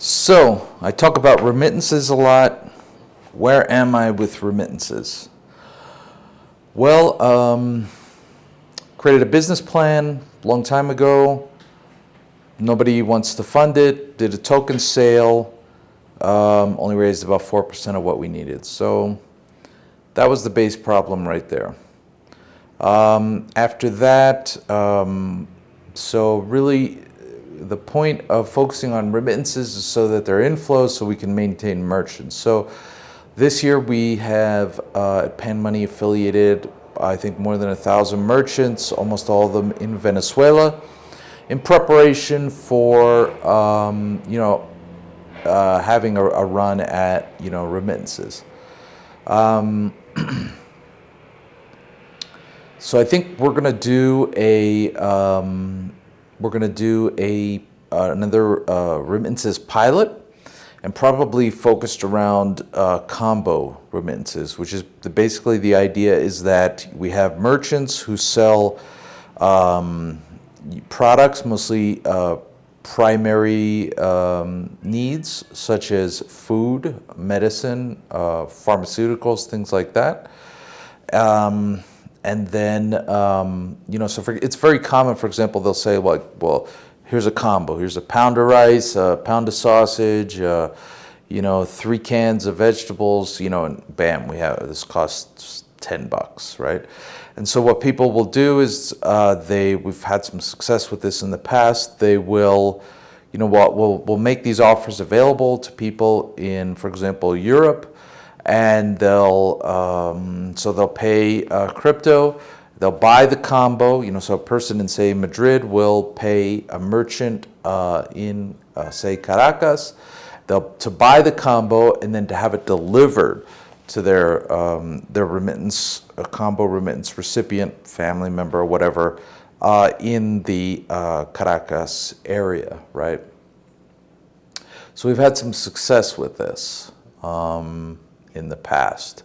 So, I talk about remittances a lot. Where am I with remittances? Well, created a business plan a long time ago. Nobody wants to fund it. Did a token sale. Only raised about 4% of what we needed. So, that was the base problem right there. After that, so really, the point of focusing on remittances is so that they're inflows so we can maintain merchants. So this year we have Pan Money affiliated, I think, more than 1,000 merchants, almost all of them in Venezuela, in preparation for having a run at remittances. So I think we're gonna do another remittances pilot, and probably focused around combo remittances, which is basically the idea is that we have merchants who sell products, mostly primary needs, such as food, medicine, pharmaceuticals, things like that. And then, it's very common, for example, they'll say, like, well, here's a combo. Here's a pound of rice, a pound of sausage, 3 cans of vegetables, and bam, this costs $10, right? And so what people will do is we've had some success with this in the past. They will, we'll make these offers available to people in, for example, Europe, and they'll pay crypto. They'll buy the combo. So a person in, say, Madrid will pay a merchant in, say, Caracas, to buy the combo and then to have it delivered to their remittance, a combo remittance recipient, family member, whatever, in the Caracas area, right? So we've had some success with this in the past.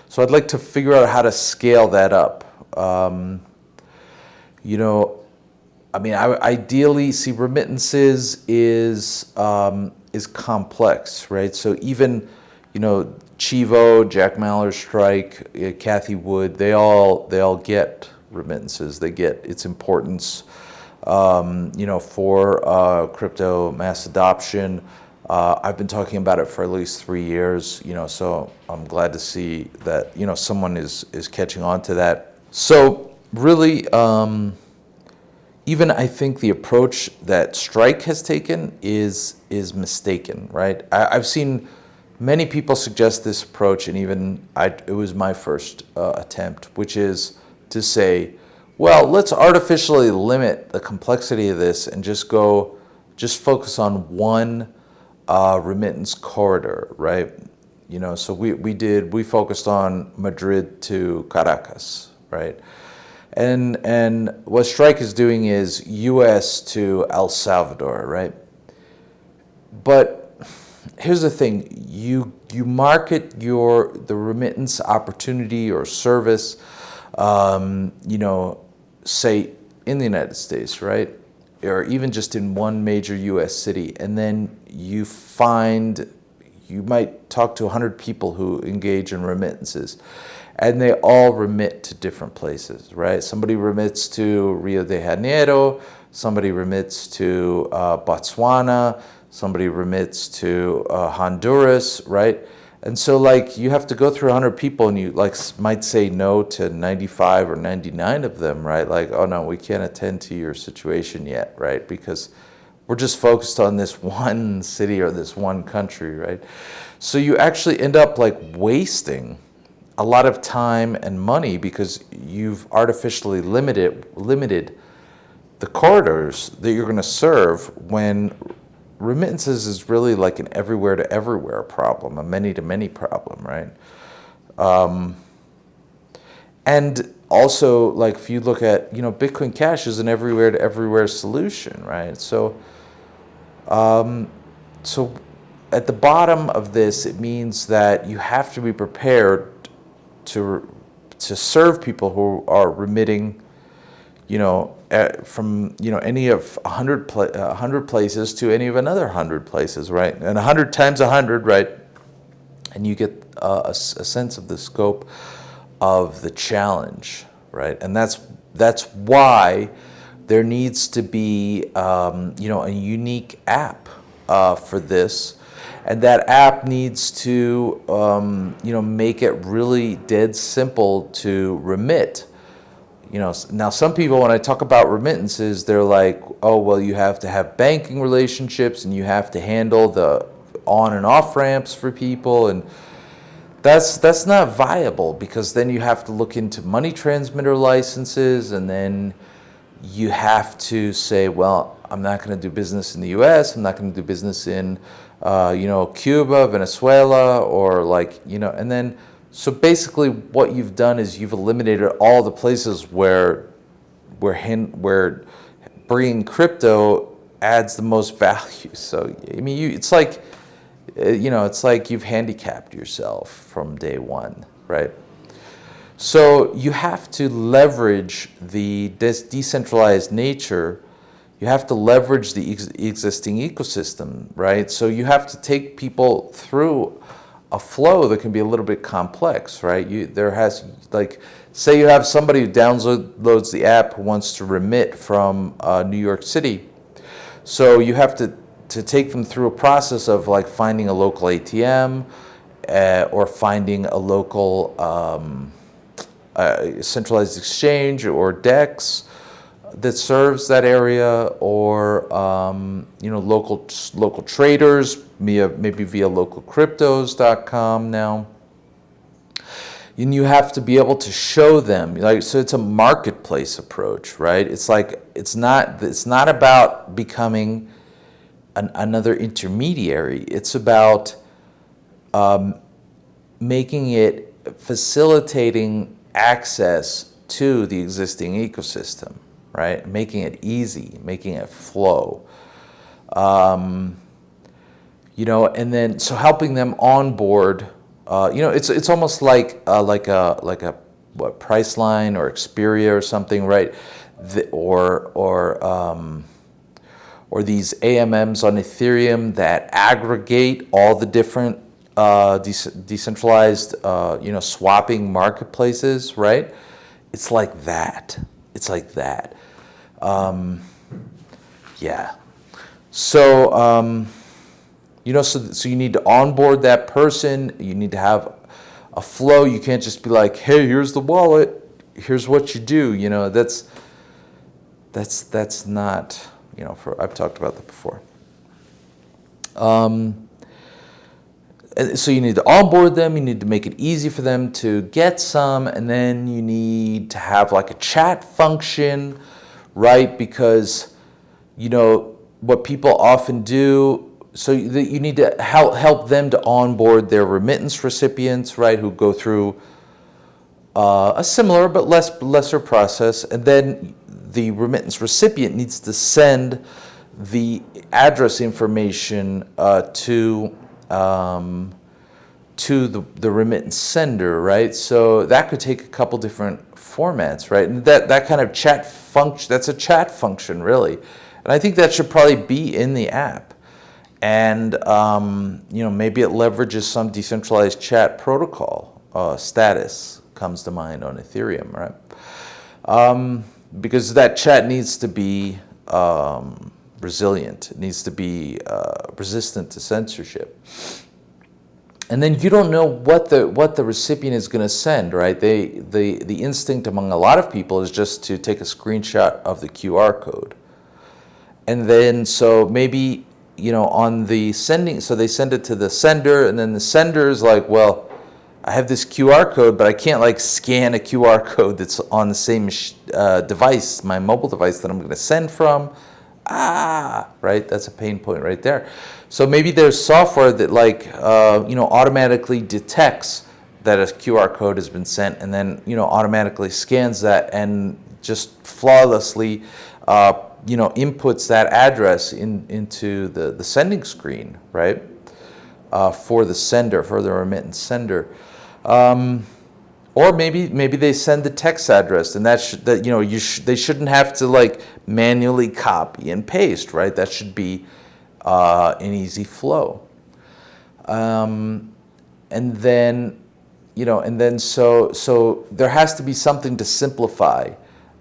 So I'd like to figure out how to scale that up. I ideally see remittances is complex, right? So even, Chivo, Jack Mallers, Strike, Kathy Wood, they all get remittances. They get its importance, for crypto mass adoption. I've been talking about it for at least 3 years, so I'm glad to see that, someone is catching on to that. So really, even I think the approach that Strike has taken is mistaken, right? I've seen many people suggest this approach, and even it was my first attempt, which is to say, well, let's artificially limit the complexity of this and just focus on one remittance corridor, right? So we focused on Madrid to Caracas, right? And what Strike is doing is US to El Salvador, right? But here's the thing, you market the remittance opportunity or service, say in the United States, right? Or even just in one major US city, and then you might talk to 100 people who engage in remittances, and they all remit to different places, right? Somebody remits to Rio de Janeiro, somebody remits to Botswana, somebody remits to Honduras, right? And so, you have to go through 100 people, and you, might say no to 95 or 99 of them, right? Oh, no, we can't attend to your situation yet, right? Because we're just focused on this one city or this one country, right? So you actually end up, wasting a lot of time and money because you've artificially limited the corridors that you're going to serve, when remittances is really an everywhere to everywhere problem, a many to many problem, right? And also, if you look at, Bitcoin Cash is an everywhere to everywhere solution, right? So at the bottom of this, it means that you have to be prepared to serve people who are remitting, from any of 100 places to any of another 100 places, right? And 100 times 100, right? And you get a sense of the scope of the challenge, right? And that's why there needs to be a unique app for this, and that app needs to make it really dead simple to remit. Now some people, when I talk about remittances, they're like, oh, well, you have to have banking relationships and you have to handle the on and off ramps for people, and that's not viable, because then you have to look into money transmitter licenses, and then you have to say, well, I'm not going to do business in the U.S. I'm not going to do business in Cuba, Venezuela, or and then so basically what you've done is you've eliminated all the places where bringing crypto adds the most value. So I mean, it's like you've handicapped yourself from day one, right? So you have to leverage the decentralized nature. You have to leverage the existing ecosystem, right? So you have to take people through a flow that can be a little bit complex, right? Say you have somebody who downloads the app who wants to remit from New York City. So you have to take them through a process of finding a local ATM or finding a local centralized exchange or DEX that serves that area, or local traders, maybe via localcryptos.com now. And you have to be able to show them, so it's a marketplace approach, right? It's not about becoming another intermediary. It's about facilitating access to the existing ecosystem, right? Making it easy, making it flow. And then so helping them onboard. It's almost like a Priceline or Expedia or something, right? Or these AMMs on Ethereum that aggregate all the different decentralized swapping marketplaces, right? It's like that. Yeah. So so you need to onboard that person. You need to have a flow. You can't just be like, hey, here's the wallet, here's what you do. That's not, I've talked about that before. So you need to onboard them, you need to make it easy for them to get some, and then you need to have a chat function, right? Because, what people often do, so you need to help them to onboard their remittance recipients, right, who go through a similar but lesser process, and then the remittance recipient needs to send the address information to the remittance sender, right? So that could take a couple different formats, right? And that kind of chat function, that's a chat function, really. And I think that should probably be in the app. And maybe it leverages some decentralized chat protocol. Status comes to mind on Ethereum, right? Because that chat needs to be resilient. It needs to be resistant to censorship. And then you don't know what the recipient is going to send, right? The instinct among a lot of people is just to take a screenshot of the QR code. And then so maybe, on the sending, so they send it to the sender, and then the sender is like, well, I have this QR code, but I can't scan a QR code that's on the same device, my mobile device that I'm going to send from. Right? That's a pain point right there. So maybe there's software that automatically detects that a QR code has been sent, and then automatically scans that and just flawlessly inputs that address into the sending screen, right? For the sender, for the remittance sender. Or maybe they send the text address, and that you know they shouldn't have to like manually copy and paste, right? That should be an easy flow. And then so there has to be something to simplify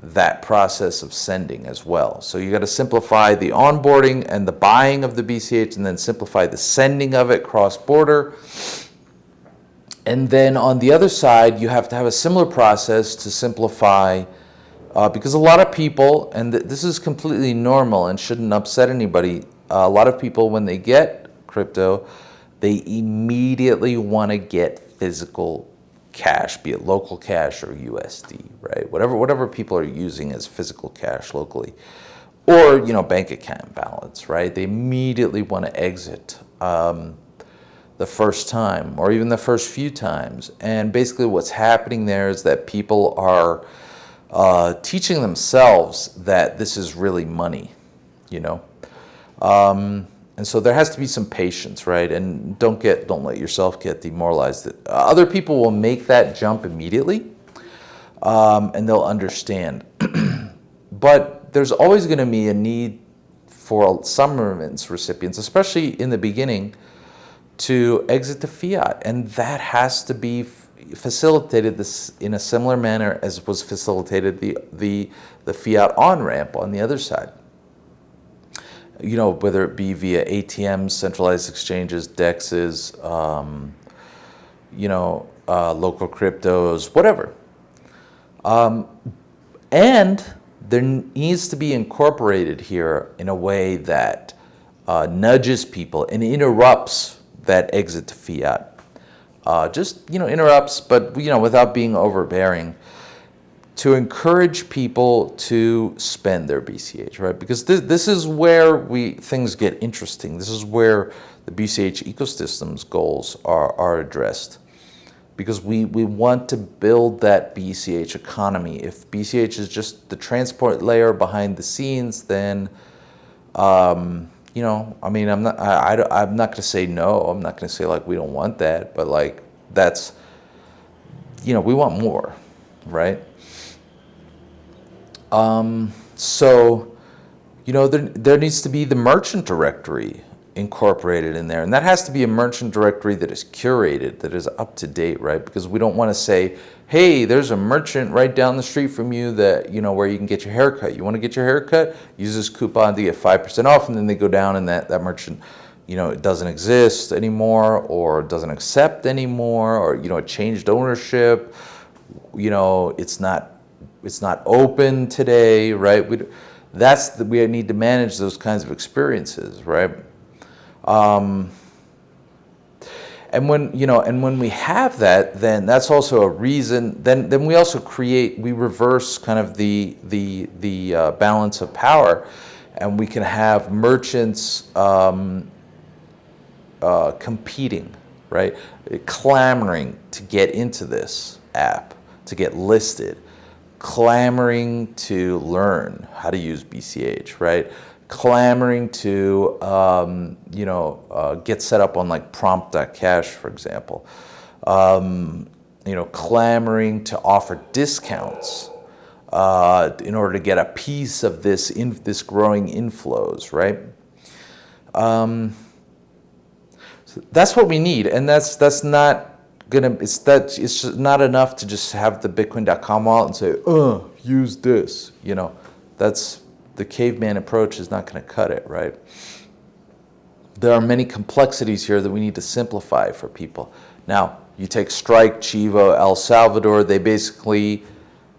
that process of sending as well. So you got to simplify the onboarding and the buying of the BCH, and then simplify the sending of it cross-border. And then on the other side, you have to have a similar process to simplify, because a lot of people, and this is completely normal and shouldn't upset anybody, a lot of people, when they get crypto, they immediately want to get physical cash, be it local cash or USD, right? Whatever people are using as physical cash locally, or bank account balance, right? They immediately want to exit the first time, or even the first few times. And basically, what's happening there is that people are teaching themselves that this is really money, and so there has to be some patience, right? And don't let yourself get demoralized. Other people will make that jump immediately, and they'll understand. But there's always going to be a need for some remittance recipients, especially in the beginning, to exit to fiat, and that has to be facilitated in a similar manner as was facilitated the fiat on-ramp on the other side. Whether it be via ATMs, centralized exchanges, DEXs, local cryptos, whatever. And there needs to be incorporated here in a way that nudges people and interrupts that exit to fiat. Interrupts, but without being overbearing, to encourage people to spend their BCH, right? Because this is where things get interesting. This is where the BCH ecosystem's goals are addressed. Because we want to build that BCH economy. If BCH is just the transport layer behind the scenes, then I'm not going to say no. I'm not going to say like we don't want that, but like that's, we want more, right? So, there needs to be the merchant directory incorporated in there, and that has to be a merchant directory that is curated, that is up to date, right? Because we don't want to say, hey, there's a merchant right down the street from you that, where you can get your haircut. You want to get your haircut? Use this coupon to get 5% off, and then they go down and that merchant, it doesn't exist anymore, or doesn't accept anymore, or, it changed ownership, it's not open today, right? We need to manage those kinds of experiences, right? And when we have that, then that's also a reason. Then we also we reverse kind of the balance of power, and we can have merchants competing, right? Clamoring to get into this app, to get listed, clamoring to learn how to use BCH, right? Clamoring to get set up on like prompt.cash, for example. Clamoring to offer discounts in order to get a piece of this growing inflows, right? So that's what we need, and that's not gonna. It's not enough to just have the Bitcoin.com wallet and say, use this. That's the caveman approach is not going to cut it, right? There are many complexities here that we need to simplify for people. Now, you take Strike, Chivo, El Salvador, they basically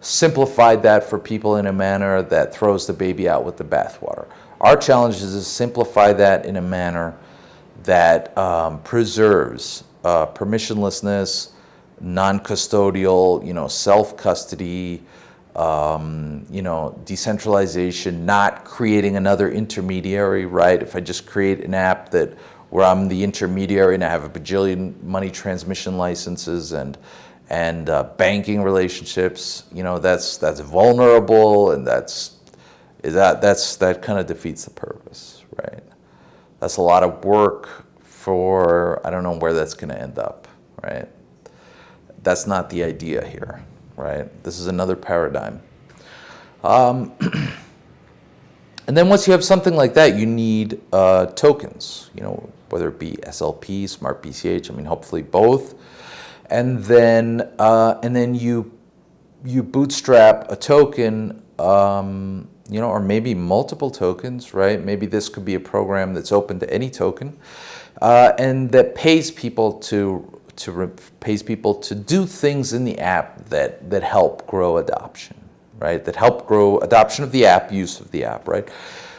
simplified that for people in a manner that throws the baby out with the bathwater. Our challenge is to simplify that in a manner that preserves permissionlessness, non-custodial, self-custody, decentralization, not creating another intermediary, right? If I just create an app where I'm the intermediary and I have a bajillion money transmission licenses and banking relationships, that's vulnerable, and that kind of defeats the purpose, right? That's a lot of work for, I don't know where that's going to end up, right? That's not the idea here, right? This is another paradigm. And then once you have something like that, you need tokens, whether it be SLP, Smart BCH, I mean, hopefully both. And then you bootstrap a token, or maybe multiple tokens, right? Maybe this could be a program that's open to any token, and that pays people to do things in the app that help grow adoption, right? That help grow adoption of the app, use of the app, right?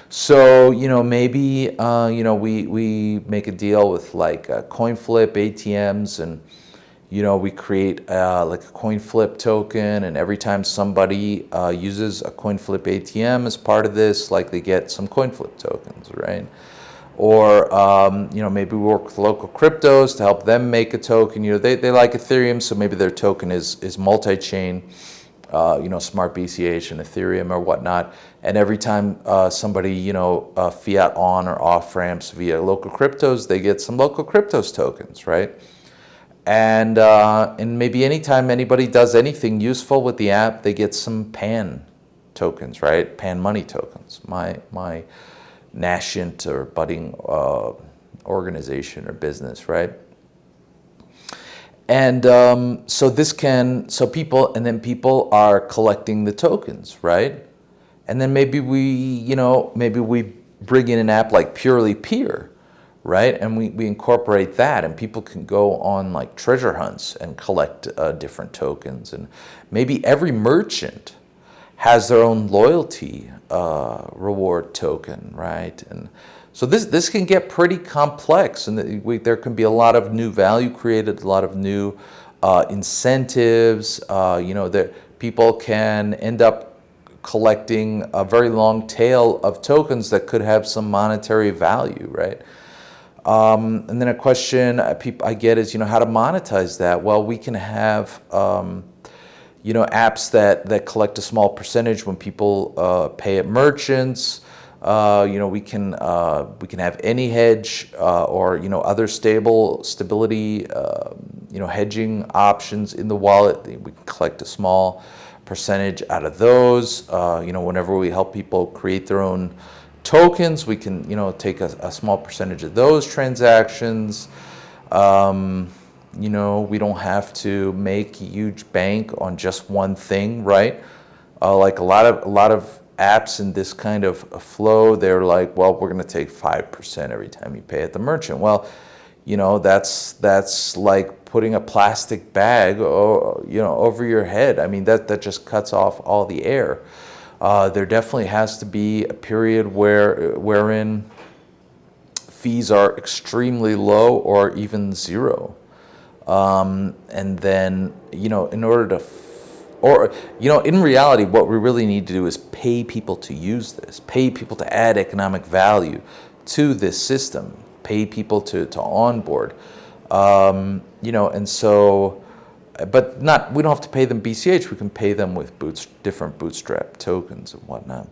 So, maybe, we make a deal with like coin flip ATMs, and, we create like a coin flip token, and every time somebody uses a coin flip ATM as part of this, like they get some coin flip tokens, right? Or, maybe we work with local cryptos to help them make a token. They like Ethereum, so maybe their token is multi-chain, Smart BCH and Ethereum or whatnot. And every time somebody, fiat on or off ramps via local cryptos, they get some local cryptos tokens, right? And maybe anytime anybody does anything useful with the app, they get some PAN tokens, right? PAN money tokens. My nascent or budding organization or business, right? And so people are collecting the tokens, right? And then maybe we bring in an app like Purely Peer, right? And we incorporate that, and people can go on like treasure hunts and collect different tokens. And maybe every merchant has their own loyalty reward token, right? And so this can get pretty complex, and there can be a lot of new value created, a lot of new incentives. That people can end up collecting a very long tail of tokens that could have some monetary value, right? And then a question I get is, how to monetize that? Well, we can have apps that collect a small percentage when people pay at merchants. We can have any hedge or other stability hedging options in the wallet. We can collect a small percentage out of those. Whenever we help people create their own tokens, we can take a small percentage of those transactions. We don't have to make a huge bank on just one thing, right? Like a lot of apps in this kind of flow, they're like, well, we're going to take 5% every time you pay at the merchant. Well, that's like putting a plastic bag, over your head. I mean, that just cuts off all the air. There definitely has to be a period wherein fees are extremely low or even zero. And then, in order to, in reality, what we really need to do is pay people to use this, pay people to add economic value to this system, pay people to onboard, and so, but we don't have to pay them BCH, we can pay them with different bootstrap tokens and whatnot.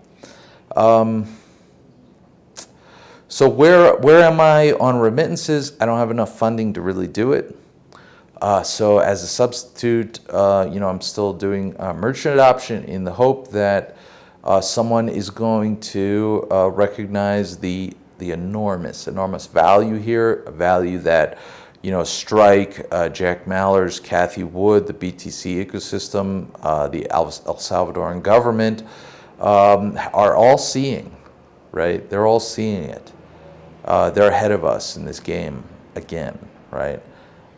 So where am I on remittances? I don't have enough funding to really do it. So as a substitute, I'm still doing merchant adoption in the hope that someone is going to recognize the enormous value here, a value that Strike, Jack Mallers, Kathy Wood, the BTC ecosystem, the El Salvadoran government are all seeing, right? They're all seeing it. They're ahead of us in this game again, right?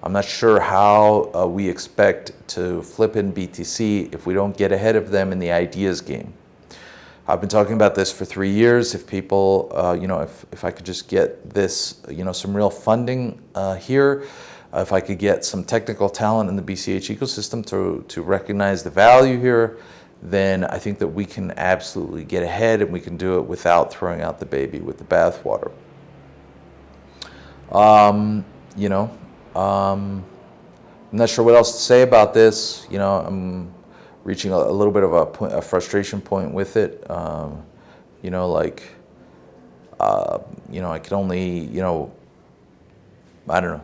I'm not sure how we expect to flip in BTC if we don't get ahead of them in the ideas game. I've been talking about this for 3 years. If people, if I could just get this, some real funding here, if I could get some technical talent in the BCH ecosystem to recognize the value here, then I think that we can absolutely get ahead, and we can do it without throwing out the baby with the bathwater. I'm not sure what else to say about this. I'm reaching a little bit of a frustration point with it. I can only, I don't know,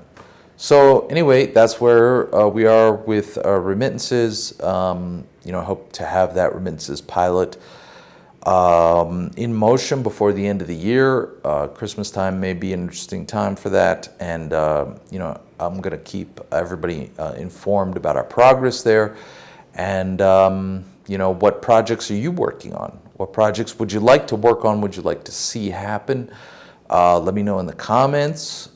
So anyway, that's where we are with remittances. I hope to have that remittances pilot in motion before the end of the year. Christmas time may be an interesting time for that, and I'm going to keep everybody informed about our progress there. And what projects are you working on? What projects would you like to work on? Would you like to see happen? Let me know in the comments,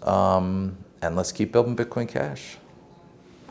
and let's keep building Bitcoin Cash.